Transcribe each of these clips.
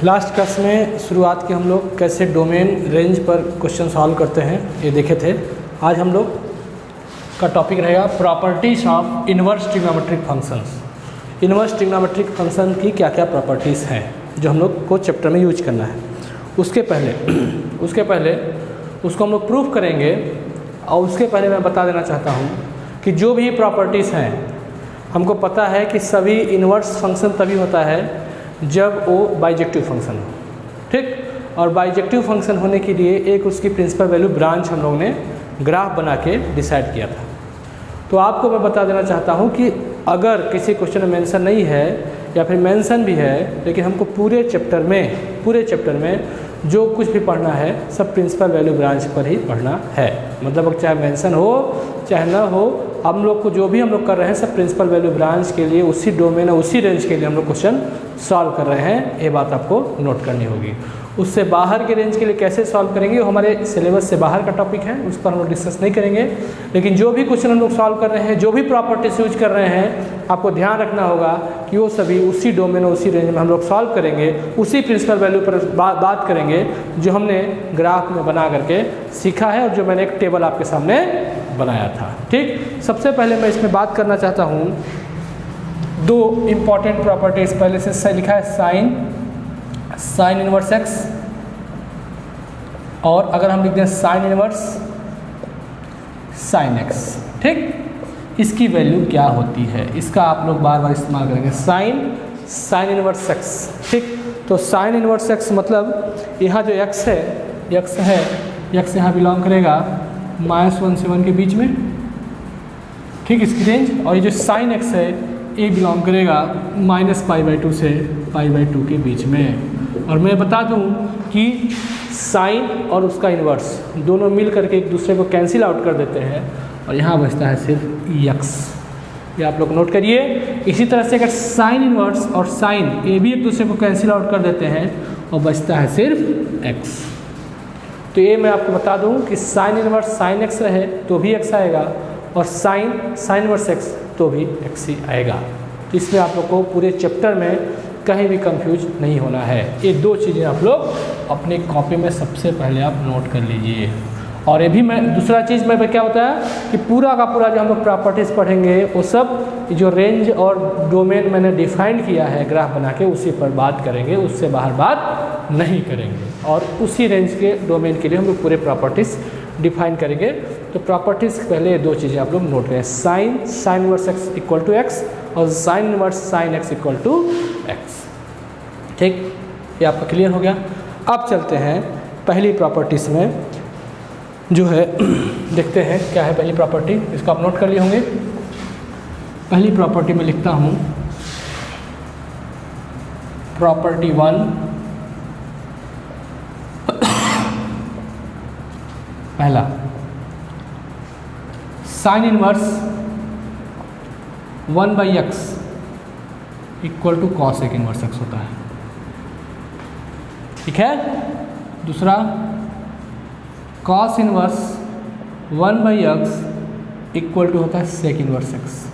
Last class में शुरुआत की हम लोग कैसे डोमेन रेंज पर क्वेश्चन सॉल्व करते हैं ये देखे थे। आज हम लोग का टॉपिक रहेगा properties of inverse trigonometric functions. Inverse trigonometric function की क्या क्या प्रॉपर्टीज़ हैं जो हम लोग को चैप्टर में यूज करना है। उसके पहले उसको हम लोग प्रूफ करेंगे। और उसके पहले मैं बता देना चाहता हूँ कि जो भी प्रॉपर्टीज़ हैं हमको पता है कि सभी इन्वर्स फंक्शन तभी होता है जब वो बाइजेक्टिव फंक्शन हो, ठीक। और बाइजेक्टिव फंक्शन होने के लिए एक उसकी प्रिंसिपल वैल्यू ब्रांच हम लोग ने ग्राफ बना के डिसाइड किया था। तो आपको मैं बता देना चाहता हूँ कि अगर किसी क्वेश्चन में मेंशन नहीं है या फिर मेंशन भी है, लेकिन हमको पूरे चैप्टर में जो कुछ भी पढ़ना है सब प्रिंसिपल वैल्यू ब्रांच पर ही पढ़ना है। मतलब चाहे मेंशन हो चाहे ना हो, हम लोग को जो भी हम लोग कर रहे हैं सब प्रिंसिपल वैल्यू ब्रांच के लिए, उसी डोमेन और उसी रेंज के लिए हम लोग क्वेश्चन सॉल्व कर रहे हैं। ये बात आपको नोट करनी होगी। उससे बाहर के रेंज के लिए कैसे सॉल्व करेंगे वो हमारे सिलेबस से बाहर का टॉपिक है, उस पर हम लोग डिस्कस नहीं करेंगे। लेकिन जो भी क्वेश्चन हम लोग सॉल्व कर रहे हैं, जो भी प्रॉपर्टीज यूज कर रहे हैं, आपको ध्यान रखना होगा कि वो सभी उसी डोमेन और उसी रेंज में हम लोग सॉल्व करेंगे, उसी प्रिंसिपल वैल्यू पर बात करेंगे जो हमने ग्राफ में बना करके सीखा है और जो मैंने एक टेबल आपके सामने बनाया था, ठीक। सबसे पहले मैं इसमें बात करना चाहता हूँ दो इम्पॉर्टेंट प्रॉपर्टीज। पहले से लिखा है साइन इनवर्स एक्स, और अगर हम लिख दें साइन इनवर्स साइन एक्स, ठीक। इसकी वैल्यू क्या होती है इसका आप लोग बार बार इस्तेमाल करेंगे। साइन इनवर्स एक्स, ठीक। तो साइन इनवर्स एक्स मतलब यहाँ जो एक्स है एक्स यहाँ बिलोंग करेगा -1 से 1 के बीच में, ठीक, इसकी रेंज। और ये जो साइन एक्स है ये बिलोंग करेगा -π/2 से π/2 के बीच में। और मैं बता दूं कि साइन और उसका इन्वर्स दोनों मिल करके एक दूसरे को कैंसिल आउट कर देते हैं और यहाँ बचता है सिर्फ एक्स। ये आप लोग नोट करिए। इसी तरह से अगर साइन इन्वर्स और साइन ये भी एक दूसरे को कैंसिल आउट कर देते हैं और बचता है सिर्फ एक्स। तो ये मैं आपको बता दूं कि साइन इन्वर्स साइन एक्स रहे तो भी एक्स आएगा और साइन इन्वर्स एक्स तो भी एक्स ही आएगा। तो इसमें आप लोग को पूरे चैप्टर में कहीं भी कंफ्यूज नहीं होना है। ये दो चीज़ें आप लोग अपने कॉपी में सबसे पहले आप नोट कर लीजिए। और ये भी मैं दूसरा चीज़ मैं क्या बताया कि पूरा का पूरा जो हम लोग प्रॉपर्टीज़ पढ़ेंगे वो सब जो रेंज और डोमेन मैंने डिफाइन किया है ग्राफ बना के उसी पर बात करेंगे, उससे बाहर बात नहीं करेंगे। और उसी रेंज के डोमेन के लिए हम लोग पूरे प्रॉपर्टीज़ डिफाइन करेंगे। तो प्रॉपर्टीज़ पहले दो चीज़ें आप लोग नोट करें, sine inverse x equal to x और sine inverse sine x equal to x, ठीक। ये आपका क्लियर हो गया। अब चलते हैं पहली प्रॉपर्टीज़ में जो है देखते हैं क्या है पहली प्रॉपर्टी। इसको आप नोट कर लिए होंगे। पहली प्रॉपर्टी में लिखता हूँ प्रॉपर्टी 1, पहला sine inverse 1/x equal to cos एक इनवर्स एक्स होता है, ठीक है। दूसरा cos inverse 1/x equal to होता है सेक इनवर्स एक्स,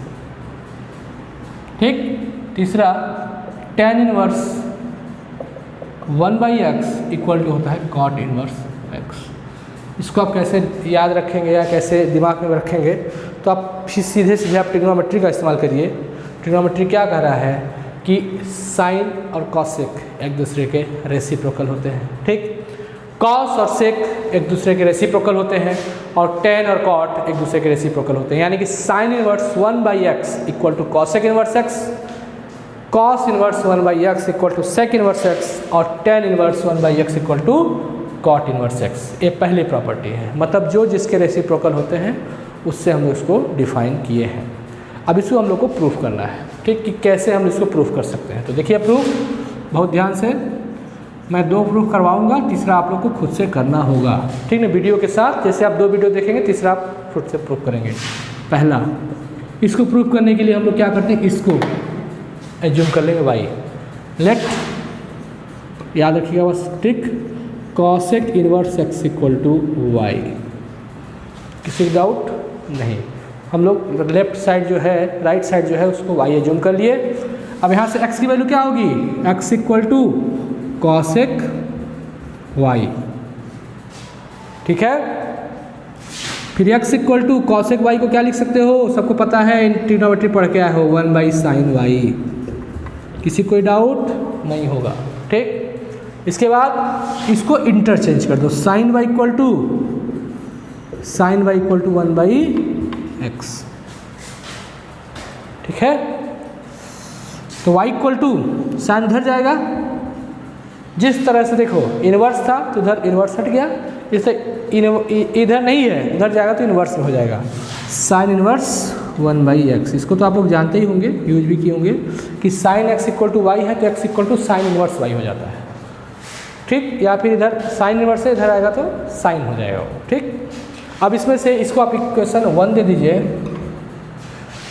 ठीक। तीसरा tan inverse 1/x equal to होता है कॉट इनवर्स एक्स। इसको आप कैसे याद रखेंगे या कैसे दिमाग में रखेंगे, तो आप सीधे आप ट्रिग्नोमेट्री का इस्तेमाल करिए। ट्रिग्नोमेट्री क्या कह रहा है कि साइन और कॉसेक एक दूसरे के रेसिप्रोकल होते हैं, ठीक। कॉस और सेक एक दूसरे के रेसिप्रोकल होते हैं और टेन और कॉट एक दूसरे के रेसिप्रोकल होते हैं। यानी कि sine inverse 1/x equal to cosec inverse x, cos inverse 1/x equal to sec inverse x और tan inverse 1/x equal to cot inverse x. ये पहली प्रॉपर्टी है, मतलब जो जिसके रेसिप्रोकल होते हैं उससे हम लोग इसको डिफाइन किए हैं। अब इसको हम लोग को प्रूफ करना है, ठीक, कि कैसे हम इसको प्रूफ कर सकते हैं। तो देखिए प्रूफ बहुत ध्यान से, मैं 2 प्रूफ करवाऊंगा, तीसरा आप लोग को खुद से करना होगा, ठीक ना, वीडियो के साथ। जैसे आप 2 वीडियो देखेंगे तीसरा आप खुद से प्रूफ करेंगे। पहला, इसको प्रूफ करने के लिए हम लोग क्या करते हैं, इसको एज्यूम कर लेंगे y, लेट, याद रखिएगा बस, ठीक, cosec inverse x equal to y. किसी डाउट नहीं। हम लोग लेफ्ट साइड जो है, राइट साइड जो है उसको y एज्यूम कर लिए। अब यहाँ से x की वैल्यू क्या होगी, x equal to cosec y, ठीक है। फिर x equal to cosec y को क्या लिख सकते हो, सबको पता है, ट्रिग्नोमेट्री पढ़ के आए हो, 1/sin वाई। किसी कोई डाउट नहीं होगा, ठीक। इसके बाद इसको इंटरचेंज कर दो, sin y equal to 1/x, ठीक है। तो y इक्वल टू साइन उधर जाएगा, जिस तरह से देखो इन्वर्स था तो उधर इन्वर्स हट गया, इससे इधर नहीं है, उधर जाएगा तो इन्वर्स में हो जाएगा, साइन इन्वर्स 1/x। इसको तो आप लोग जानते ही होंगे, यूज भी किए होंगे कि sine x equal to y है तो x equal to sine inverse y हो जाता है, ठीक। या फिर इधर साइन इन्वर्स से इधर आएगा तो साइन हो जाएगा वो, ठीक। अब इसमें से इसको आप इक्वेशन 1 दे दीजिए,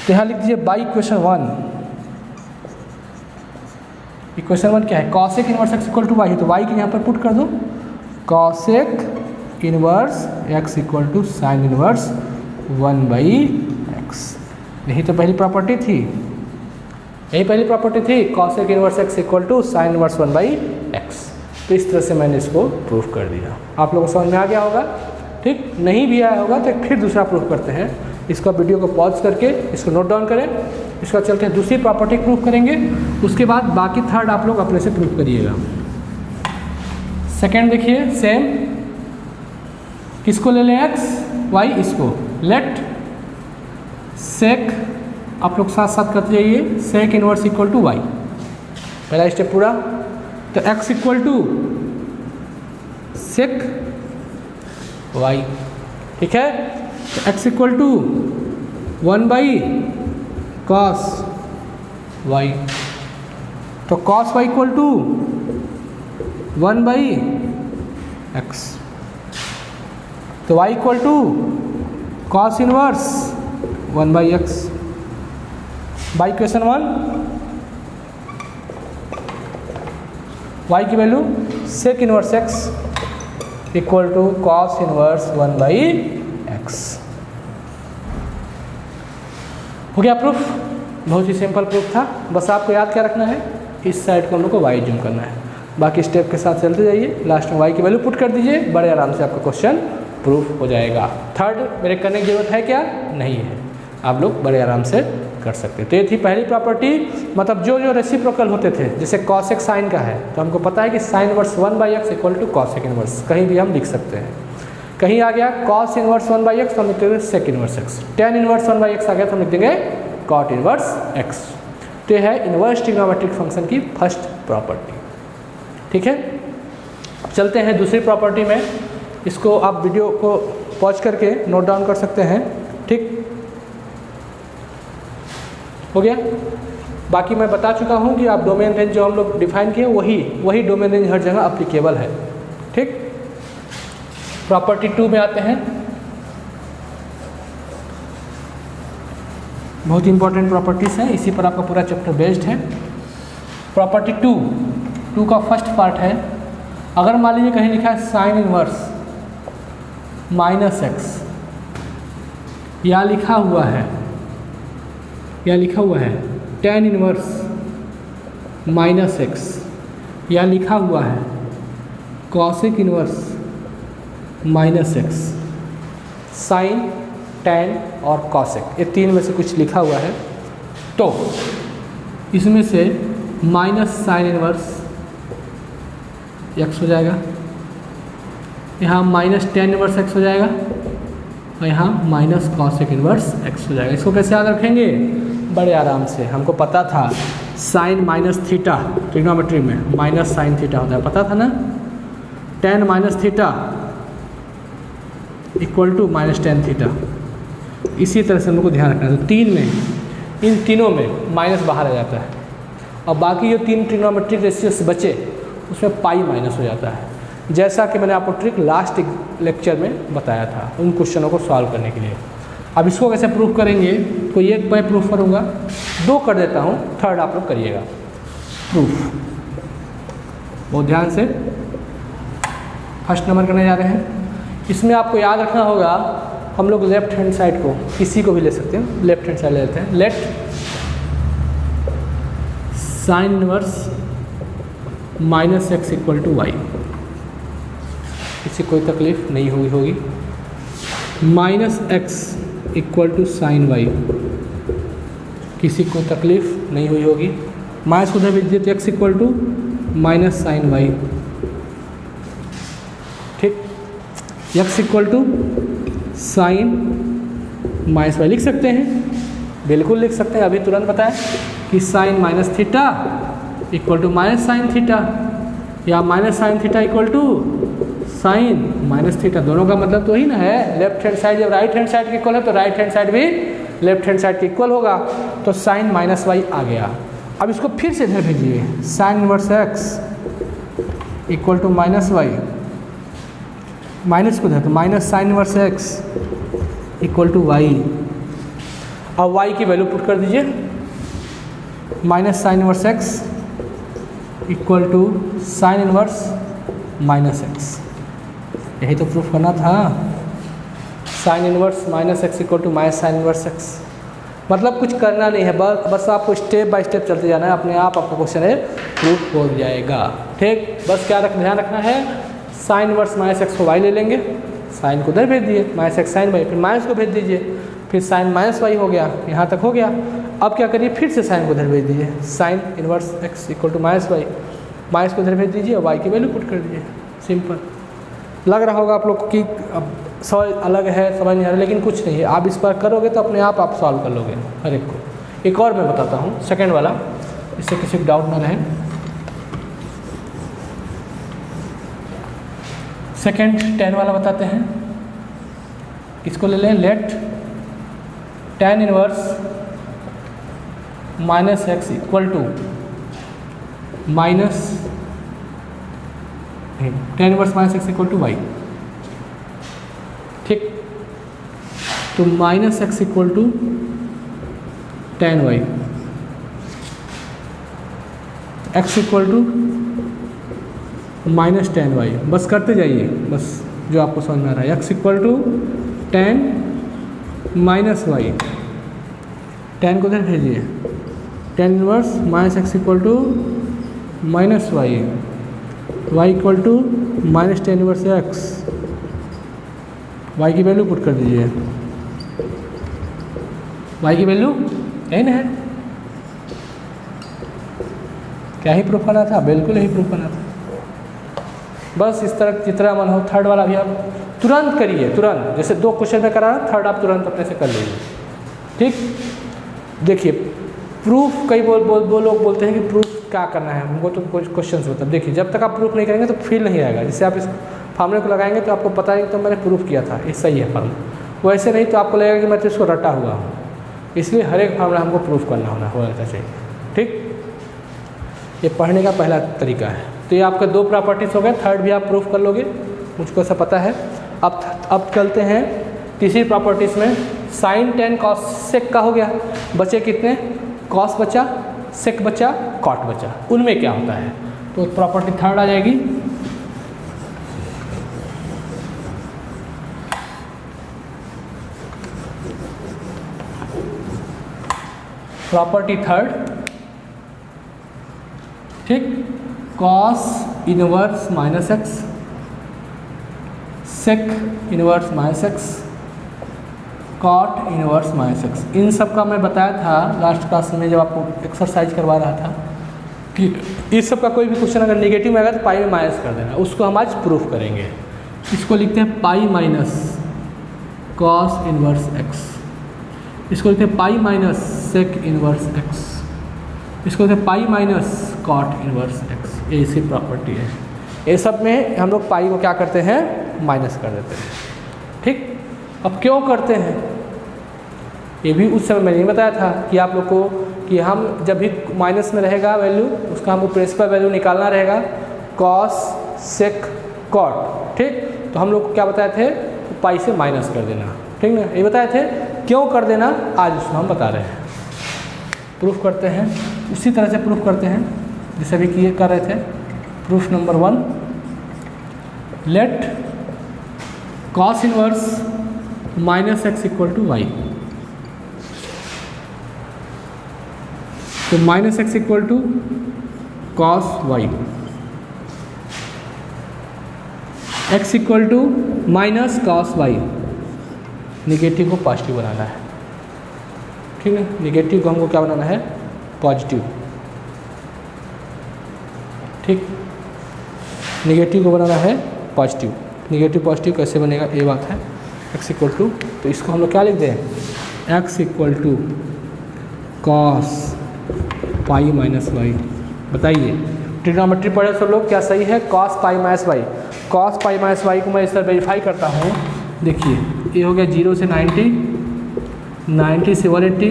तो यहाँ लिख दीजिए बाई इक्वेशन 1। इक्वेशन 1 क्या है, cosec inverse x equal to y है, तो y के यहाँ पर पुट कर दो, cosec inverse x equal to sine inverse 1/x। यही तो पहली प्रॉपर्टी थी, यही पहली प्रॉपर्टी थी, cosec inverse x equal to sine inverse 1/x। तो इस तरह से मैंने इसको प्रूफ कर दिया। आप लोगों को समझ में आ गया होगा, ठीक। नहीं भी आया होगा तो फिर दूसरा प्रूफ करते हैं। इसको वीडियो को पॉज करके इसको नोट डाउन करें, इसका चलते हैं दूसरी प्रॉपर्टी प्रूफ करेंगे, उसके बाद बाकी थर्ड आप लोग अपने से प्रूफ करिएगा। सेकेंड देखिए सेम, किसको ले लें x y, इसको लेट सेक, आप लोग साथ साथ करते जाइए, sec inverse equal to y, पहला स्टेप पूरा। तो x equal to sec y, ठीक है। तो x equal to 1/cos y, तो cos y equal to 1/x, तो y equal to cos inverse 1/x। By equation 1 y की value sec inverse x equal to cos inverse 1/x। हो गया proof, बहुत ही simple proof था। बस आपको याद क्या रखना है, इस साइड को हम लोग को y जूम करना है, बाकी स्टेप के साथ चलते जाइए, लास्ट में y की वैल्यू पुट कर दीजिए, बड़े आराम से आपका क्वेश्चन प्रूफ हो जाएगा। थर्ड मेरे करने की जरूरत है क्या, नहीं है, आप लोग बड़े आराम से कर सकते हैं। तो ये थी पहली प्रॉपर्टी, मतलब जो जो रेसिप्रोकल होते थे, जैसे कॉसेक साइन का है तो हमको पता है कि sine inverse 1/x equal to cosec inverse, कहीं भी हम लिख सकते हैं। कहीं आ गया कॉस इनवर्स 1/x तो हम लिख देंगे sec inverse x, tan inverse 1/x आ गया तो हम लिख देंगे कॉट इनवर्स x। तो यह है इनवर्स ट्रिग्नोमेट्रिक फंक्शन की फर्स्ट प्रॉपर्टी, ठीक है। अब चलते हैं दूसरी प्रॉपर्टी में, इसको आप वीडियो को पॉज करके नोट डाउन कर सकते हैं, ठीक हो गया। बाकी मैं बता चुका हूँ कि आप डोमेन रेंज जो हम लोग डिफाइन किए वही डोमेन रेंज हर जगह अप्लीकेबल है, ठीक। प्रॉपर्टी 2 में आते हैं, बहुत इंपॉर्टेंट प्रॉपर्टीज़ हैं, इसी पर आपका पूरा चैप्टर बेस्ड है। प्रॉपर्टी 2 का फर्स्ट पार्ट है, अगर मान लीजिए कहीं लिखा है साइन इनवर्स -x, या लिखा हुआ है टेन इनवर्स -x, या लिखा हुआ है cosec inverse -x, sine, tan और कॉसेक, ये तीन में से कुछ लिखा हुआ है, तो इसमें से माइनस साइन इनवर्स x हो जाएगा, यहाँ माइनस टेन इनवर्स x हो जाएगा, और यहाँ माइनस कॉसेक इनवर्स x हो जाएगा। इसको कैसे याद रखेंगे, बड़े आराम से, हमको पता था साइन माइनस थीटा ट्रिग्नोमेट्री में माइनस साइन थीटा होता है, पता था ना, tan minus theta equal to minus tan theta. इसी तरह से हम लोग को ध्यान रखना है, तो तीन में, इन तीनों में माइनस बाहर आ जाता है, और बाकी जो तीन ट्रिग्नोमेट्रिक रेशियोस बचे उसमें पाई माइनस हो जाता है, जैसा कि मैंने आपको ट्रिक लास्ट लेक्चर में बताया था उन क्वेश्चनों को सॉल्व करने के लिए। अब इसको कैसे प्रूफ करेंगे, कोई एक मैं प्रूफ करूँगा, दो कर देता हूँ, थर्ड आप लोग करिएगा प्रूफ। बहुत ध्यान से फर्स्ट नंबर करने जा रहे हैं। इसमें आपको याद रखना होगा, हम लोग लेफ्ट हैंड साइड को किसी को भी ले सकते हैं, लेफ्ट हैंड साइड ले लेते हैं, let sine inverse minus x equal to y. इससे कोई तकलीफ नहीं हुई होगी। Minus x equal to sine y, किसी को तकलीफ नहीं हुई होगी। माइनस को उधर भेज दिए तो x equal to minus sine y. ठीक, x equal to sine minus y लिख सकते हैं, बिल्कुल लिख सकते हैं। अभी तुरंत बताएं कि sine minus theta equal to minus sine theta, या minus sine theta equal to sine minus theta. दोनों का मतलब तो ही ना है, लेफ्ट हैंड साइड जब राइट हैंड साइड के इक्वल है तो राइट हैंड साइड भी लेफ्ट हैंड साइड के इक्वल होगा। तो साइन माइनस वाई आ गया। अब इसको फिर से इधर भेजिए, sine inverse x equal to minus y, minus को इधर तो minus sine inverse x equal to y. अब वाई की वैल्यू पुट कर दीजिए, minus sine inverse x equal to sine inverse minus x. यही तो प्रूफ करना था, sine inverse minus x equal to minus sine inverse x. मतलब कुछ करना नहीं है, बस आपको स्टेप बाय स्टेप चलते जाना है, अपने आप आपको क्वेश्चन है प्रूफ हो जाएगा। ठीक, बस क्या ध्यान रखना है, साइन इनवर्स माइनस एक्स को वाई ले लेंगे, साइन को उधर भेज दिए, माइनस एक्स साइन वाई, फिर माइनस को भेज दीजिए, फिर साइन माइनस वाई हो गया, यहाँ तक हो गया। अब क्या करिए, फिर से साइन को उधर भेज दीजिए, sine inverse x equal to minus y, minus को उधर भेज दीजिए और वाई की वैल्यू पुट कर दीजिए। सिंपल लग रहा होगा आप लोग को कि अब सॉल्व अलग है, समझ नहीं आ रहा, लेकिन कुछ नहीं है। आप इस पर करोगे तो अपने आप सॉल्व कर लोगे हर एक को। एक और मैं बताता हूँ, सेकेंड वाला, इससे किसी को डाउट ना रहे। सेकेंड 10 वाला बताते हैं, इसको ले लें, let tan inverse minus x equal to minus tan inverse minus x equal to y. ठीक, तो minus x equal to tan y, x equal to minus tan y. बस करते जाइए, बस जो आपको समझ में आ रहा है। X equal to tan minus y, tan को उधर भेजिए, tan inverse minus x equal to minus y, y equal to minus tan inverse x, y की वैल्यू पुट कर दीजिए, वाई की वैल्यू यही ना है। क्या ही प्रूफ करना था, बिल्कुल यही प्रूफ करना था। बस इस तरह जितना मन हो। थर्ड वाला भी आप तुरंत करिए, तुरंत, जैसे 2 क्वेश्चन में करा रहा, थर्ड आप तुरंत अपने से कर लीजिए। ठीक, देखिए प्रूफ, कई वो लोग बोलते हैं कि प्रूफ क्या करना है, हमको तो कुछ क्वेश्चन होता है। देखिए जब तक आप प्रूफ नहीं करेंगे तो फील नहीं आएगा। जैसे आप इस फार्मूले को लगाएंगे तो आपको पता है कि तो मैंने प्रूफ किया था, ये सही है फार्मूला। वैसे नहीं तो आपको लगेगा कि मैं तो इसको रटा हुआ हूँ। इसलिए हर एक फार्मूला हमको प्रूफ करना होना चाहिए। ठीक, ये पढ़ने का पहला तरीका है। तो ये आपका 2 प्रॉपर्टीज़ हो गए, थर्ड भी आप प्रूफ कर लोगे, मुझको ऐसा पता है। अब चलते हैं तीसरी प्रॉपर्टीज़ में। साइन tan कॉस सेक का हो गया, बचे कितने, कॉस बचा, सेक बचा, कॉट बचा। उनमें क्या होता है, तो प्रॉपर्टी थर्ड आ जाएगी। प्रॉपर्टी थर्ड, ठीक, cos inverse minus x, sec inverse minus x, cot inverse minus x. इन सब का मैं बताया था लास्ट क्लास में जब आपको एक्सरसाइज करवा रहा था कि इस सब का कोई भी क्वेश्चन अगर नेगेटिव में आएगा तो पाई में माइनस कर देना। उसको हम आज प्रूफ करेंगे। इसको लिखते हैं pi minus cos inverse x, इसको लिखते हैं pi minus sec inverse x, इसको लिखते हैं pi minus cot inverse x. ये इसी प्रॉपर्टी है। ये सब में हम लोग पाई को क्या करते हैं, माइनस कर देते हैं। ठीक, अब क्यों करते हैं ये भी उस समय मैंने नहीं बताया था कि आप लोग को कि हम जब भी माइनस में रहेगा वैल्यू, उसका हमको प्रिंसिपल वैल्यू निकालना रहेगा, कॉस सेक कॉट। ठीक, तो हम लोग को क्या बताए थे, पाई से माइनस कर देना। ठीक ना, ये बताए थे। क्यों कर देना आज उसको हम बता रहे हैं, प्रूफ करते हैं। उसी तरह से प्रूफ करते हैं जैसे भी किए कर रहे थे। Proof number 1, let cos inverse minus x equal to y. तो minus x equal to cos y, x equal to minus cos y, negative को पॉजिटिव बनाना है, ठीक है। निगेटिव को हमको क्या बनाना है, पॉजिटिव, ठीक। निगेटिव को बनाना है पॉजिटिव, निगेटिव पॉजिटिव कैसे बनेगा ये बात है। एक्स इक्वल टू, तो इसको हम लोग क्या लिख दें, x equal to cos pi minus y. बताइए ट्रिग्नोमेट्री पढ़े सब लोग, क्या सही है, cos pi minus y. Cos pi minus y को मैं इस तरह वेरीफाई करता हूँ, देखिए ये हो गया 0 से 90, 90 से 180,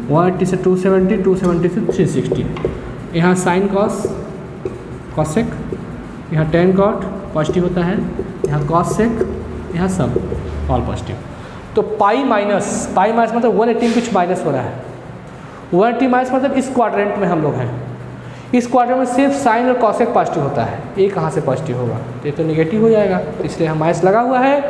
180 से 270, 270 से 360। यहाँ साइन कॉस कॉसेक, यहाँ टेन कॉट पॉजिटिव होता है, यहाँ कॉस सेक, यहाँ सब ऑल पॉजिटिव। तो पाई माइनस मतलब 180 में कुछ माइनस हो रहा है, 180 माइनस मतलब इस क्वाड्रेंट में हम लोग हैं, इस क्वाड्रेंट में सिर्फ साइन और कॉसेक पॉजिटिव होता है, ये कहाँ से पॉजिटिव होगा, तो ये तो निगेटिव हो जाएगा, इसलिए हम माइनस लगा हुआ है।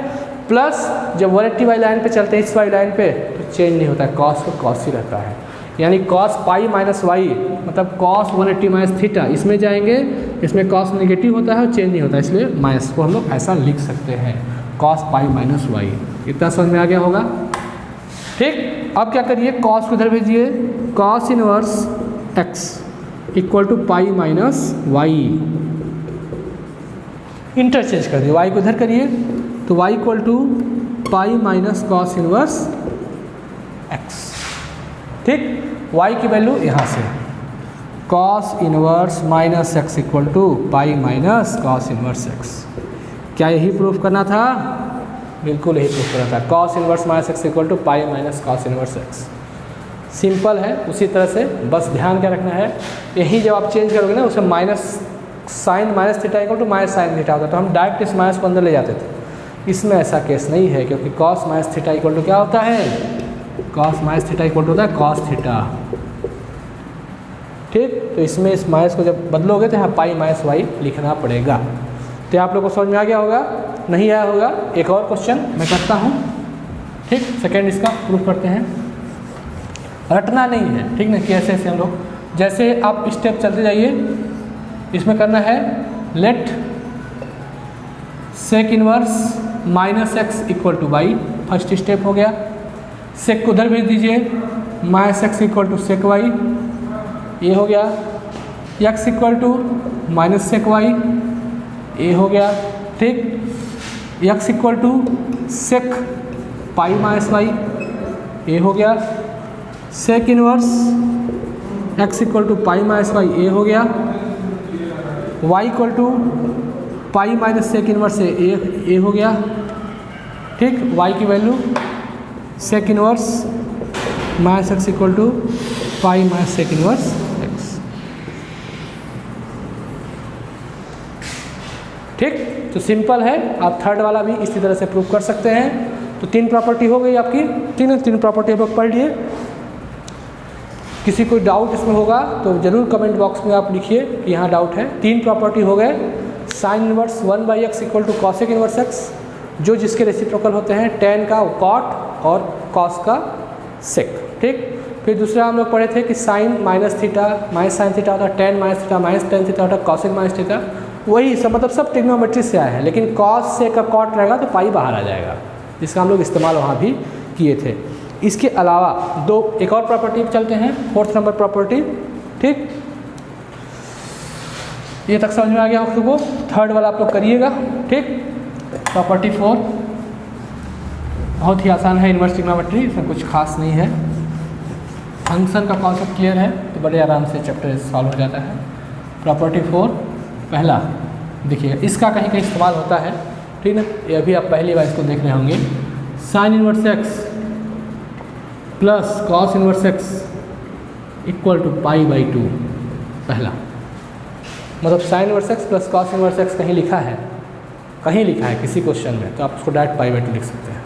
प्लस जब 180 वाली लाइन पे चलते हैं इस वाली लाइन पे तो चेंज नहीं होता है, कॉस को कॉस ही रहता है, यानी कॉस पाई माइनस वाई मतलब कॉस 180 माइनस थीटा, इसमें जाएंगे, इसमें कॉस निगेटिव होता है और चेंज नहीं होता है, इसलिए माइनस को हम लोग ऐसा लिख सकते हैं, कॉस पाई माइनस वाई। इतना समझ में आ गया होगा, ठीक। अब क्या करिए, कॉस को इधर भेजिए, cos inverse x equal to pi minus y, interchange कर दिए, वाई को इधर करिए तो y equal to pi minus cos inverse x, ठीक। y की वैल्यू यहाँ से cos inverse minus x equal to pi minus cos inverse x. क्या यही प्रूफ करना था, बिल्कुल यही प्रूफ करना था, cos inverse minus x equal to pi minus cos inverse x. Simple है, उसी तरह से बस ध्यान क्या रखना है, यही जब आप चेंज करोगे ना उसमें minus sine minus theta equal to minus sine theta होता है, तो हम डायरेक्ट इस माइनस को अंदर ले जाते थे। इसमें ऐसा केस नहीं है, क्योंकि cos minus theta equal to क्या होता है, cos minus theta equal to होता है कॉस थीटा, ठीक। तो इसमें इस माइनस को जब बदलोगे तो यहाँ पाई माइनस वाई लिखना पड़ेगा। तो आप लोगों को समझ में आ गया होगा, नहीं आया होगा एक और क्वेश्चन मैं करता हूँ, ठीक। सेकेंड इसका प्रूफ करते हैं, रटना नहीं है, ठीक ना, कैसे ऐसे हम लोग, जैसे आप स्टेप चलते जाइए, इसमें करना है let sec inverse minus x equal to y, first step हो गया। सेक को उधर भेज दीजिए, minus x equal to sec y, ये हो गया। X equal to minus sec y, ये हो गया, ठीक। X equal to sec pi minus y, ये हो गया। Sec inverse x equal to pi minus y, ये हो गया। Y equal to pi minus sec inverse है, ये हो गया, ठीक। वाई की value sec inverse minus x equal to pi minus sec inverse x, ठीक। तो सिंपल है, आप थर्ड वाला भी इसी तरह से प्रूव कर सकते हैं। तो तीन प्रॉपर्टी हो गई आपकी, तीन प्रॉपर्टी हम लोग पढ़ लिए। किसी कोई डाउट इसमें होगा तो ज़रूर कमेंट बॉक्स में आप लिखिए कि यहाँ डाउट है। तीन प्रॉपर्टी हो गए, sine inverse 1/x equal to cosec inverse x, जो जिसके रेसिप्रोकल होते हैं, टेन का कॉट और कॉस का सेक, ठीक। फिर दूसरा हम लोग पढ़े थे कि sine minus theta minus sine theta होता है, tan minus theta minus tan theta होता है, कॉसेक माइनस थीटा, वही सब मतलब सब ट्रिग्नोमेट्री से आया है, लेकिन कॉस से का कॉट रहेगा तो पाई बाहर आ जाएगा, जिसका हम लोग इस्तेमाल वहाँ भी किए थे। इसके अलावा एक और प्रॉपर्टी चलते हैं, फोर्थ नंबर प्रॉपर्टी, ठीक। ये तक समझ में आ गया आप लोगों को, थर्ड वाला आप लोग करिएगा, ठीक। प्रॉपर्टी 4 बहुत ही आसान है, इन्वर्स ट्रिग्नोमेट्री, इसमें कुछ खास नहीं है। फंक्शन का कॉन्सेप्ट क्लियर है तो बड़े आराम से चैप्टर सॉल्व हो जाता है। प्रॉपर्टी 4 पहला देखिएगा, इसका कहीं कहीं इस्तेमाल होता है, ठीक है। ये अभी आप पहली बार इसको देख रहे होंगे। Sine inverse x plus cos inverse x equal to pi by 2, पहला मतलब sine inverse x plus cos inverse x कहीं लिखा है, कहीं लिखा है किसी क्वेश्चन में, तो आप उसको डायरेक्ट पाई बाई 2 लिख सकते हैं,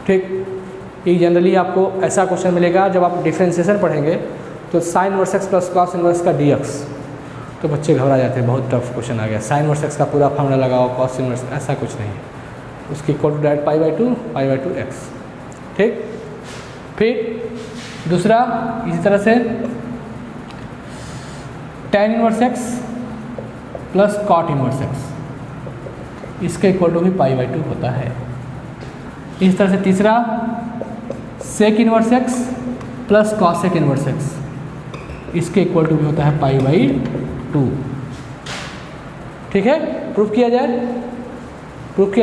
ठीक। ये जनरली आपको ऐसा क्वेश्चन मिलेगा जब आप डिफ्रेंशिएशन पढ़ेंगे, तो साइन inverse x plus cos inverse का dx, तो बच्चे घबरा जाते हैं, बहुत टफ क्वेश्चन आ गया, साइन इनवर्स एक्स का पूरा फॉर्मूला लगाओ, कॉस इनवर्स, ऐसा कुछ नहीं है, उसकी equal to direct pi by 2 x, ठीक। फिर दूसरा इसी तरह से tan inverse x plus cot inverse x, इसका इक्वल टू भी π/2 होता है। इस तरह से तीसरा sec inverse x plus cosec inverse x, इसके इक्वल टू भी होता है π/2। ठीक है, प्रूफ किया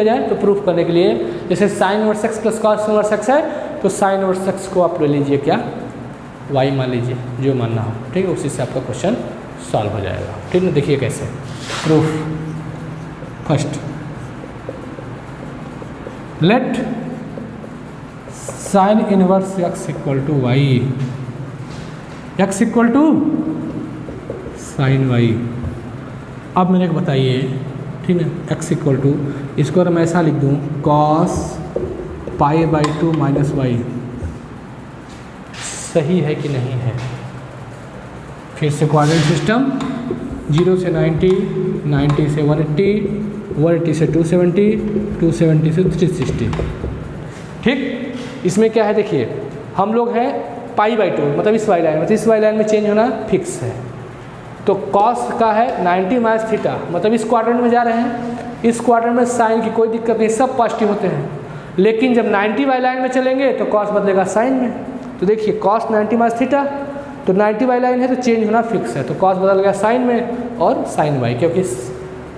जाए तो प्रूफ करने के लिए जैसे sign inverse x plus cos inverse x है तो साइन इनवर्स एक्स को आप ले लीजिए क्या y मान लीजिए, जो मानना हो। ठीक है, उसी से आपका क्वेश्चन सॉल्व हो जाएगा। ठीक है, देखिए कैसे proof. First, let sine inverse x equal to y, x equal to sine y. अब मेरे को बताइए, ठीक है, एक्स इक्वल टू, इसको अगर मैं ऐसा लिख दूँ कॉस π/2 माइनस वाई, सही है कि नहीं है? फिर से क्वाड्रेंट सिस्टम, 0 से 90, 90 से 180, 180 से 270, 270 से 360। ठीक, इसमें क्या है देखिए, हम लोग हैं π/2 मतलब इस वाई लाइन, मतलब इस वाई लाइन में चेंज होना फिक्स है। तो कॉस का है 90 माइनस थीटा, मतलब इस क्वाड्रेंट में जा रहे हैं, इस क्वाड्रेंट में साइन की कोई दिक्कत नहीं, सब पॉजिटिव होते हैं। लेकिन जब 90 वाई लाइन में चलेंगे तो कॉस बदलेगा साइन में। तो देखिए कॉस 90 माइनस थीटा, तो 90 वाई लाइन है तो चेंज होना फिक्स है, तो कॉस बदल गया साइन में और साइन वाई, क्योंकि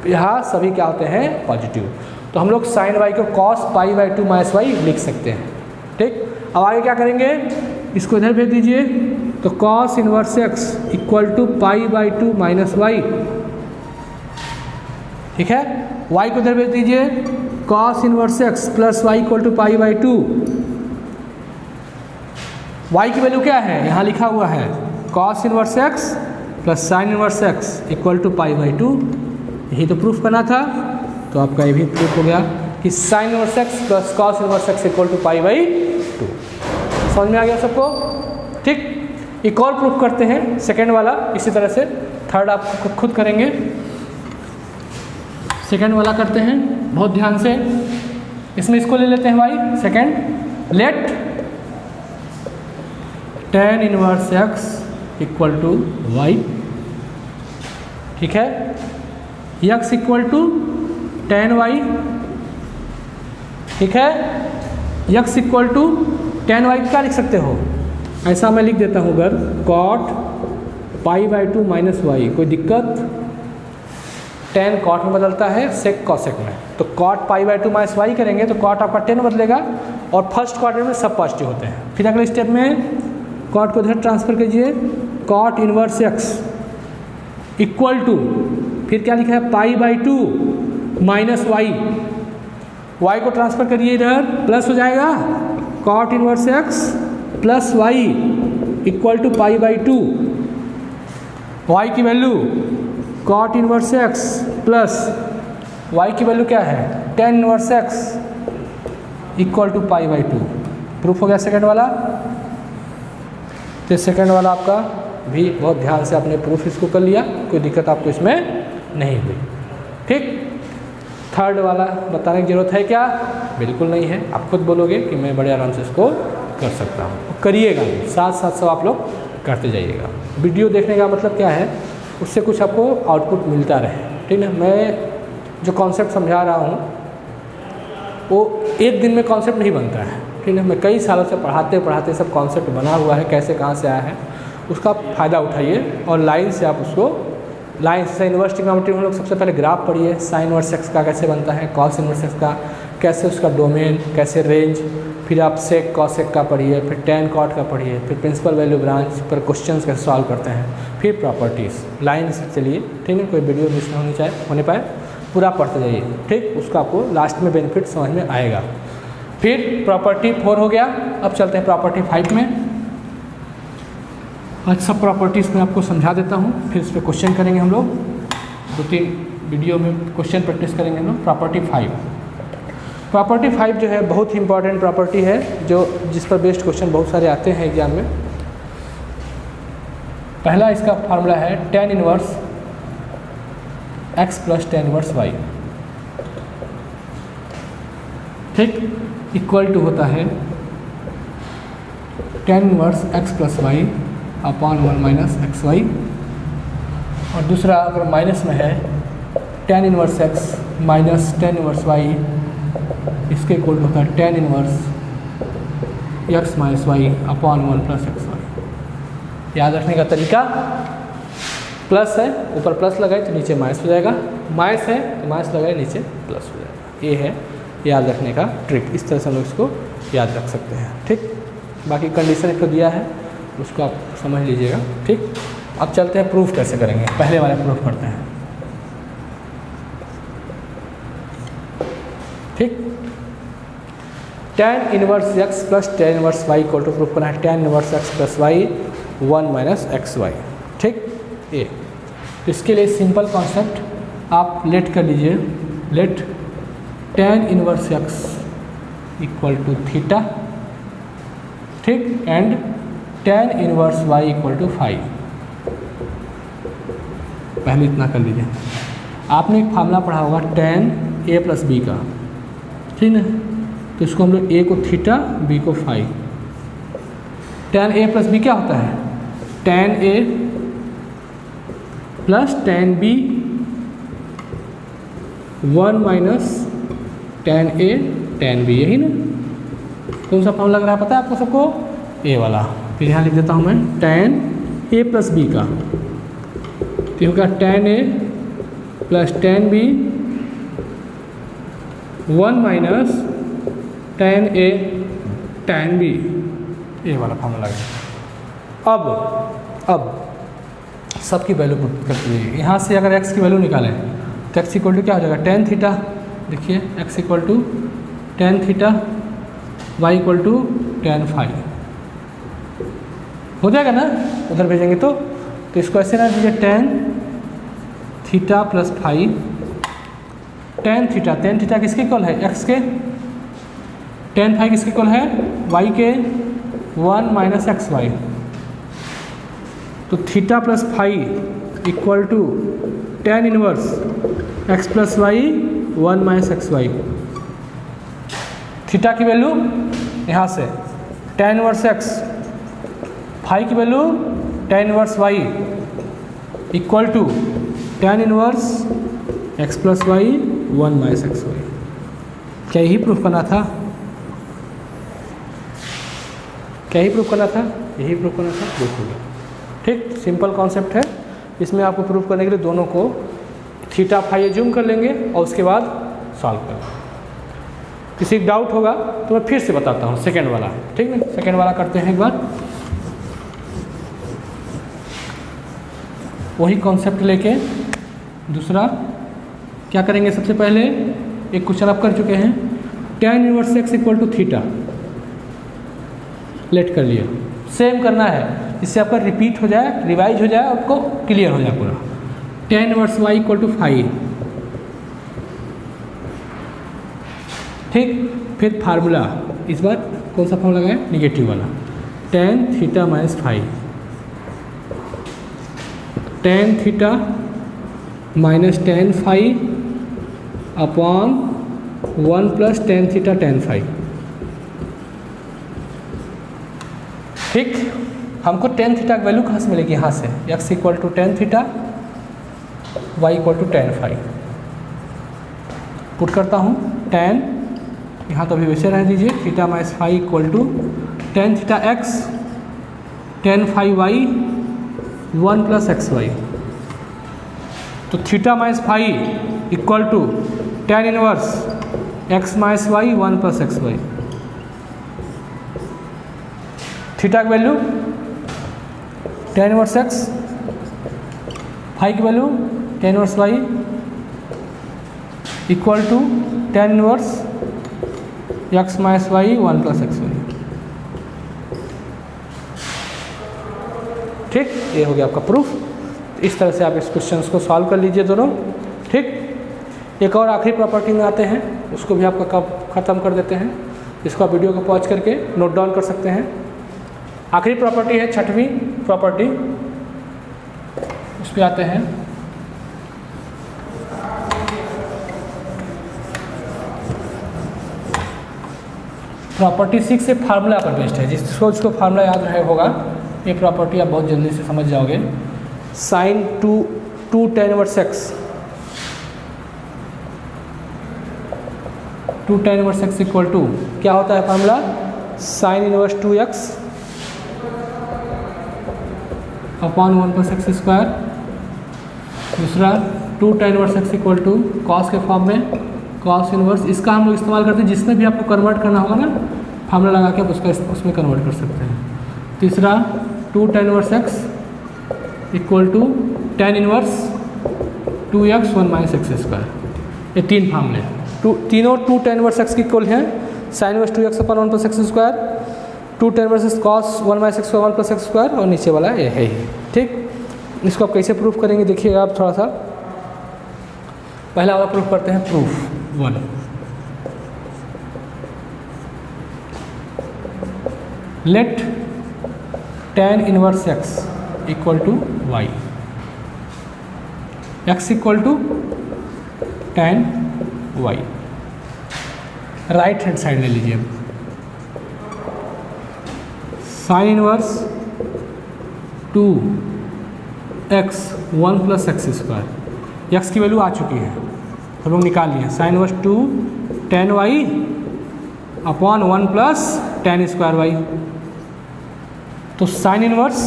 यहाँ सभी क्या होते हैं पॉजिटिव। तो हम लोग साइन वाई को कॉस π/2 माइनस वाई लिख सकते हैं। ठीक, अब आगे क्या करेंगे, इसको इधर भेज दीजिए, तो cos inverse x equal to π/2 minus y. ठीक है, वाई को इधर भेज दीजिए, cos inverse x plus y equal to π/2। Y की वैल्यू क्या है, यहाँ लिखा हुआ है cos inverse x plus sine inverse x equal to π/2। यही तो प्रूफ करना था, तो आपका ये भी प्रूफ हो गया कि sine inverse x plus cos inverse x equal to π/2। समझ में आ गया सबको? ठीक, एक और प्रूफ करते हैं, सेकेंड वाला इसी तरह से। थर्ड आप खुद करेंगे, सेकेंड वाला करते हैं बहुत ध्यान से। इसमें इसको ले लेते हैं y second, let tan inverse x equal to y. ठीक है, x equal to tan y. ठीक है, x equal to tan y क्या लिख सकते हो, ऐसा मैं लिख देता हूँ अगर cot π/2 माइनस वाई, कोई दिक्कत? tan cot में बदलता है, sec cosec में, तो cot π/2 माइनस वाई करेंगे तो cot आपका tan बदलेगा और फर्स्ट क्वाड्रेंट में सब पॉजिटिव होते हैं। फिर अगले स्टेप में cot को इधर ट्रांसफर कीजिए, cot inverse x equal to, फिर क्या लिखा है π/2 माइनस वाई, वाई को ट्रांसफर करिए इधर, प्लस हो जाएगा cot inverse x plus y equal to π/2। Y की value cot inverse x plus y की वैल्यू क्या है tan inverse x equal to π/2। Proof हो गया सेकेंड वाला। तो सेकेंड वाला आपका भी बहुत ध्यान से आपने प्रूफ इसको कर लिया, कोई दिक्कत आपको इसमें नहीं हुई। ठीक, थर्ड वाला बताने की ज़रूरत है क्या? बिल्कुल नहीं है, आप खुद बोलोगे कि मैं बड़े आराम से इसको कर सकता हूँ। करिएगा, साथ साथ सब आप लोग करते जाइएगा। वीडियो देखने का मतलब क्या है, उससे कुछ आपको आउटपुट मिलता रहे। ठीक है, मैं जो कॉन्सेप्ट समझा रहा हूँ वो एक दिन में कॉन्सेप्ट नहीं बनता है। ठीक है, मैं कई सालों से पढ़ाते पढ़ाते सब कॉन्सेप्ट बना हुआ है, कैसे कहाँ से आया है उसका फ़ायदा उठाइए और लाइन से आप उसको, लाइन से इनवर्स ट्रिग्नोमेट्री में हम लोग सबसे पहले ग्राफ पढ़िए, साइन इनवर्स एक्स का कैसे बनता है, कॉस इनवर्स एक्स का कैसे, उसका डोमेन कैसे, रेंज, फिर आप सेक कॉसेक का पढ़िए, फिर tan cot का पढ़िए, फिर प्रिंसिपल वैल्यू ब्रांच पर क्वेश्चंस कैसे सॉल्व करते हैं, फिर प्रॉपर्टीज़। लाइन से चलिए, ठीक है, कोई वीडियो मिस ना होने पाए, पूरा पढ़ते जाइए। ठीक, उसका आपको लास्ट में बेनिफिट समझ में आएगा। फिर प्रॉपर्टी 4 हो गया, अब चलते हैं प्रॉपर्टी 5 में। आज सब प्रॉपर्टीज़ मैं आपको समझा देता हूँ, फिर इस पर क्वेश्चन करेंगे हम लोग। 2-3 वीडियो में क्वेश्चन प्रैक्टिस करेंगे हम लोग। प्रॉपर्टी 5, प्रॉपर्टी 5 जो है बहुत ही इंपॉर्टेंट प्रॉपर्टी है, जो जिस पर बेस्ड क्वेश्चन बहुत सारे आते हैं एग्जाम में। पहला इसका फार्मूला है tan inverse x plus tan inverse y। ठीक, इक्वल टू होता है tan inverse x plus y upon 1 minus x y. और दूसरा अगर माइनस में है tan inverse x minus tan inverse y इसके इक्वल होता है tan inverse x minus y upon 1 plus x y. याद रखने का तरीका प्लस है, ऊपर प्लस लगाए तो नीचे माइनस हो जाएगा, माइनस है तो माइनस लगाए नीचे प्लस हो जाएगा। ये है याद रखने का ट्रिक, इस तरह से हम लोग इसको याद रख सकते हैं। ठीक, बाकी कंडीशन इसको दिया है उसको आप समझ लीजिएगा। ठीक, अब चलते हैं प्रूफ कैसे करेंगे, पहले वाला प्रूफ करते हैं। ठीक, tan inverse x plus tan inverse y equal to proof करना है tan inverse x plus y 1 minus x y. ठीक, ये तो इसके लिए सिंपल कॉन्सेप्ट आप लेट कर लीजिए, let tan inverse x equal to theta, ठीक, and tan inverse y equal to 5। पहले इतना कर लीजिए। आपने एक फार्मूला पढ़ा होगा tan a प्लस बी का, ठीक है, तो इसको हम लोग a को थीटा b को 5। tan a प्लस बी क्या होता है? tan a plus tan b 1 minus tan a tan b, यही ना? कौन सा फॉर्मूला लग रहा है पता है आपको सबको? a वाला। फिर यहाँ लिख देता हूँ मैं tan a प्लस b का, तो होगा tan a plus tan b 1 minus tan a tan b, ये वाला फॉर्मूला लगा। अब सबकी वैल्यू पुट करते हैं। यहाँ से अगर x की वैल्यू निकालें तो x इक्वल टू क्या हो जाएगा? tan theta. देखिए x equal to tan theta, y equal to tan 5 हो जाएगा ना? उधर भेजेंगे तो इसको ऐसे ना दीजिए tan theta plus 5, tan theta किसके इक्वल है? x के। tan 5 किसके इक्वल है? y के 1 माइनस एक्स वाई। तो theta plus 5 equal to tan inverse x plus y 1 minus x y. Theta की वैल्यू यहाँ से tan इनवर्स x, फाई की value tan inverse y equal to tan inverse x plus y 1 minus x y. क्या यही proof करना था? यही proof करना था। प्रूफ हो गया। ठीक, सिंपल कॉन्सेप्ट है। इसमें आपको प्रूफ करने के लिए दोनों को थीटा फाई जूम कर लेंगे और उसके बाद सॉल्व करेंगे। किसी डाउट होगा तो मैं फिर से बताता हूँ सेकेंड वाला। ठीक है, सेकेंड वाला करते हैं एक बार। वही कॉन्सेप्ट लेके दूसरा क्या करेंगे? सबसे पहले एक क्वेश्चन आप कर चुके हैं, tan inverse x equal to theta let कर लिया। सेम करना है, इससे आपका रिपीट हो जाए, रिवाइज हो जाए, आपको क्लियर हो जाए पूरा। tan inverse y equal to 5। ठीक, फिर फार्मूला, इस बार कौन सा फार्मूला लगाए? निगेटिव वाला, tan theta minus 5, tan theta minus tan 5 upon 1 plus tan theta tan 5। ठीक, हमको tan थीटा की वैल्यू कहाँ से मिलेगी? यहाँ से x equal to tan theta, y equal to tan 5। Put करता हूँ tan, यहाँ तो अभी वैसे रह दीजिए, theta minus 5 equal to tan theta x tan 5y 1 plus x y. तो theta minus 5 equal to tan inverse x minus y 1 plus x y. Theta की value tan inverse x, phi की value tan inverse y equal to tan inverse x minus y 1 plus x y. ठीक, ये हो गया आपका proof. इस तरह से आप इस क्वेश्चन को सॉल्व कर लीजिए दोनों। ठीक, एक और आखिरी प्रॉपर्टी में आते हैं, उसको भी आपका ख़त्म कर देते हैं। इसको आप वीडियो को पॉज करके नोट डाउन कर सकते हैं। आखिरी प्रॉपर्टी है छठवीं प्रॉपर्टी, उस पर आते हैं। प्रॉपर्टी 6 से फार्मूला पर बेस्ड है, जिसको फार्मूला याद रहे होगा, ये प्रॉपर्टी आप बहुत जल्दी से समझ जाओगे। Sine 2 tan inverse x two tan inverse x equal to क्या होता है formula, sine inverse 2x upon 1 plus x square. दूसरा two tan inverse x equal to cos के फॉर्म में कॉस इनवर्स, इसका हम लोग इस्तेमाल करते हैं जिसमें भी आपको कन्वर्ट करना होगा ना, फार्मूला लगा के आप उसमें कन्वर्ट कर सकते हैं। तीसरा two tan inverse x equal to tan inverse 2x 1 minus x square. ये तीन फार्मूले तीनों टू टेन इनवर्स एक्स की इक्वल हैं, sine inverse 2x upon 1 plus x square, two tan versus cos 1 minus x 1 plus x square, और नीचे वाला ये है ही। ठीक, इसको आप कैसे प्रूफ करेंगे देखिएगा आप थोड़ा सा। पहला वाला प्रूफ करते हैं, proof 1। Let tan inverse x equal to y, x equal to tan y। Right hand side ले लीजिए, sine inverse 2x 1 plus x square, x की वैल्यू आ चुकी है हम लोग निकाल लिए, sine inverse 2 tan y upon 1 plus tan square y। तो साइन इनवर्स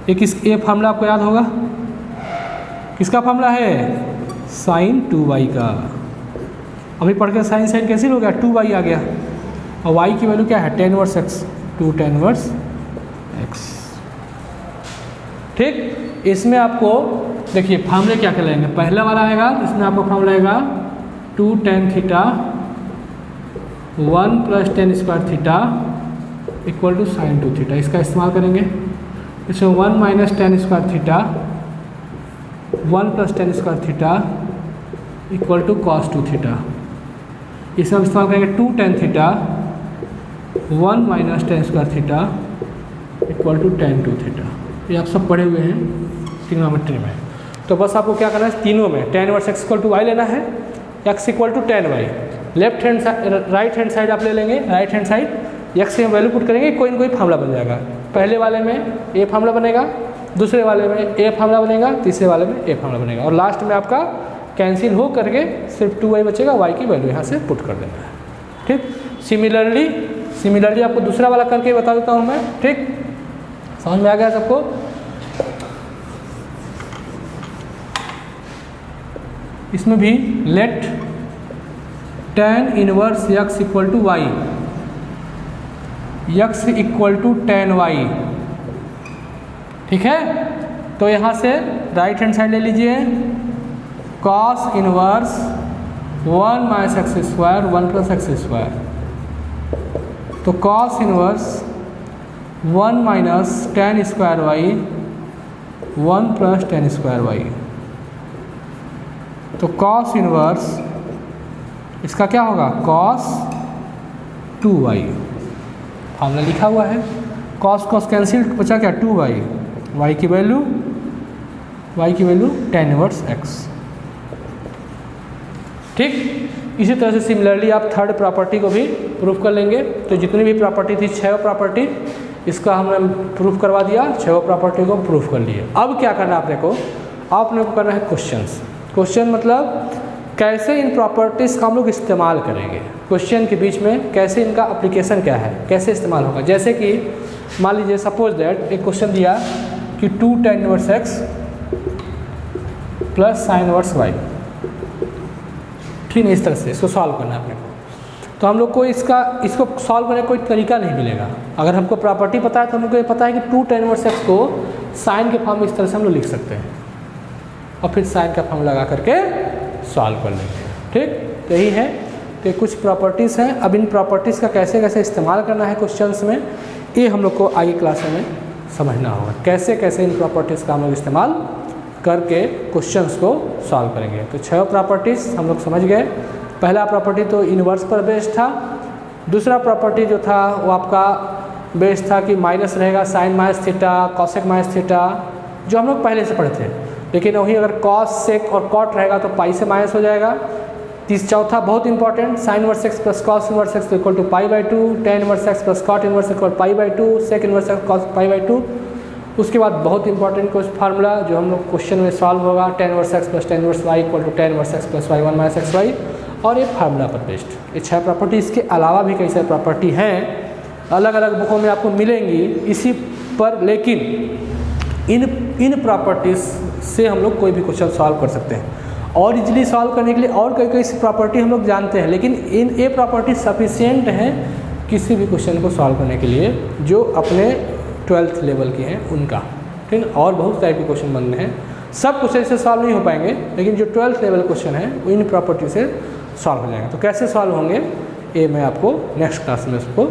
एक ये फार्मूला आपको याद होगा, किसका फार्मूला है, साइन 2y का। अभी पढ़ के साइन साइन कैंसिल हो गया, 2y आ गया, और y की वैल्यू क्या है, tan inverse x, 2 tan inverse x। ठीक, इसमें आपको देखिए फार्मूले क्या कहलाएंगे, पहला वाला आएगा इसमें आपको फार्मूला आएगा 2 tan theta 1 plus tan square theta equal to sine 2 theta, इसका इस्तेमाल करेंगे। इसमें 1 minus tan square theta 1 plus tan square theta equal to cos 2 theta, इसमें हम इस्तेमाल करेंगे 2 tan theta 1 minus tan square theta equal to tan 2 theta. ये आप सब पढ़े हुए हैं ट्रिग्नोमेट्री में। तो बस आपको क्या करना है, तीनों में tan inverse x equal to y लेना है, x equal to tan y। Left hand side right hand side आप ले लेंगे, राइट हैंड साइड x की वैल्यू पुट करेंगे, कोई ना कोई फार्मूला बन जाएगा। पहले वाले में ए फार्मूला बनेगा, दूसरे वाले में ए फार्मूला बनेगा, तीसरे वाले में ए फार्मूला बनेगा, और लास्ट में आपका कैंसिल हो करके सिर्फ 2y बचेगा, y की वैल्यू यहाँ से पुट कर देना है। ठीक, सिमिलरली आपको दूसरा वाला करके बता देता हूँ मैं। ठीक, समझ में आ गया सबको। इसमें भी let tan inverse x equal to y, x equal to tan y। ठीक है, तो यहाँ से राइट हैंड साइड ले लीजिए, cos inverse 1 minus x square 1 plus x square, तो cos inverse 1 minus tan square y 1 plus tan square y। तो cos inverse इसका क्या होगा, cos 2y, फार्मूला लिखा हुआ है, cos cos कैंसिल बचा क्या, 2y, y की वैल्यू tan इनवर्स x। ठीक, इसी तरह से सिमिलरली आप थर्ड प्रॉपर्टी को भी प्रूफ कर लेंगे। तो जितनी भी प्रॉपर्टी थी 6 प्रॉपर्टी, इसका हमने प्रूफ करवा दिया, 6 प्रॉपर्टी को प्रूफ कर लिए। अब क्या करना आपने को करना है क्वेश्चन मतलब कैसे इन प्रॉपर्टीज़ का हम लोग इस्तेमाल करेंगे, क्वेश्चन के बीच में कैसे इनका एप्लीकेशन क्या है, कैसे इस्तेमाल होगा। जैसे कि मान लीजिए सपोज दैट एक क्वेश्चन दिया कि 2 tan inverse x plus sine inverse y। ठीक है, इस तरह से इसको सॉल्व करना है अपने को। तो हम लोग को इसको सॉल्व करने का कोई तरीका नहीं मिलेगा। अगर हमको प्रॉपर्टी पता है तो हमको ये पता है कि 2 tan इनवर्स x को साइन के फॉर्म में इस तरह से हम लोग लिख सकते हैं, और फिर साइन का फॉर्म लगा करके सॉल्व कर लेंगे। ठीक, यही है। तो कुछ प्रॉपर्टीज़ हैं, अब इन प्रॉपर्टीज़ का कैसे कैसे इस्तेमाल करना है क्वेश्चंस में, ये हम लोग को आगे क्लासों में समझना होगा, कैसे कैसे इन प्रॉपर्टीज़ का हम लोग इस्तेमाल करके क्वेश्चंस को सॉल्व करेंगे। तो 6 प्रॉपर्टीज़ हम लोग समझ गए। पहला प्रॉपर्टी तो इन्वर्स पर बेस्ड था, दूसरा प्रॉपर्टी जो था वो आपका बेस्ड था कि माइनस रहेगा sine minus theta cosec minus theta, जो हम लोग पहले से पढ़े थे। लेकिन वही अगर कॉस सेक और कॉट रहेगा तो पाई से माइनस हो जाएगा। चौथा बहुत important, sine inverse x plus cos inverse x equal to pi by 2, tan inverse x plus cot inverse equal pi by 2, sec inverse x cos pi by 2। उसके बाद बहुत इंपॉर्टेंट कुछ फार्मूला जो हम लोग क्वेश्चन में सॉल्व होगा, tan inverse x plus tan inverse y equal to tan inverse x plus y 1 minus xy, और ये फार्मूला पर बेस्ड। ये 6 प्रॉपर्टी, इसके अलावा भी कई सारी प्रॉपर्टी हैं, अलग अलग बुकों में आपको मिलेंगी इसी पर, लेकिन इन प्रॉपर्टीज़ से हम लोग कोई भी क्वेश्चन सॉल्व कर सकते हैं। और इजीली सॉल्व करने के लिए और कई प्रॉपर्टी हम लोग जानते हैं, लेकिन ये प्रॉपर्टी सफिशिएंट हैं किसी भी क्वेश्चन को सॉल्व करने के लिए जो अपने 12th लेवल के हैं उनका, ठीक है। और बहुत टाइप के क्वेश्चन बनने हैं, सब क्वेश्चन से सॉल्व नहीं हो पाएंगे, लेकिन जो 12th लेवल क्वेश्चन है वो इन प्रॉपर्टी से सॉल्व हो जाएंगे। तो कैसे सॉल्व होंगे ये मैं आपको नेक्स्ट क्लास में उसको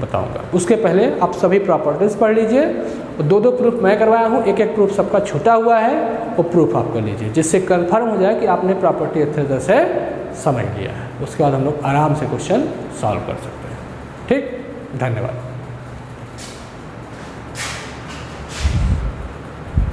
बताऊंगा। उसके पहले आप सभी प्रॉपर्टीज़ पढ़ लीजिए, 2 प्रूफ मैं करवाया हूँ, एक प्रूफ सबका छूटा हुआ है, वो प्रूफ आप कर लीजिए, जिससे कंफर्म हो जाए कि आपने प्रॉपर्टी अच्छे तरह से समझ लिया है। उसके बाद हम लोग आराम से क्वेश्चन सॉल्व कर सकते हैं। ठीक, धन्यवाद।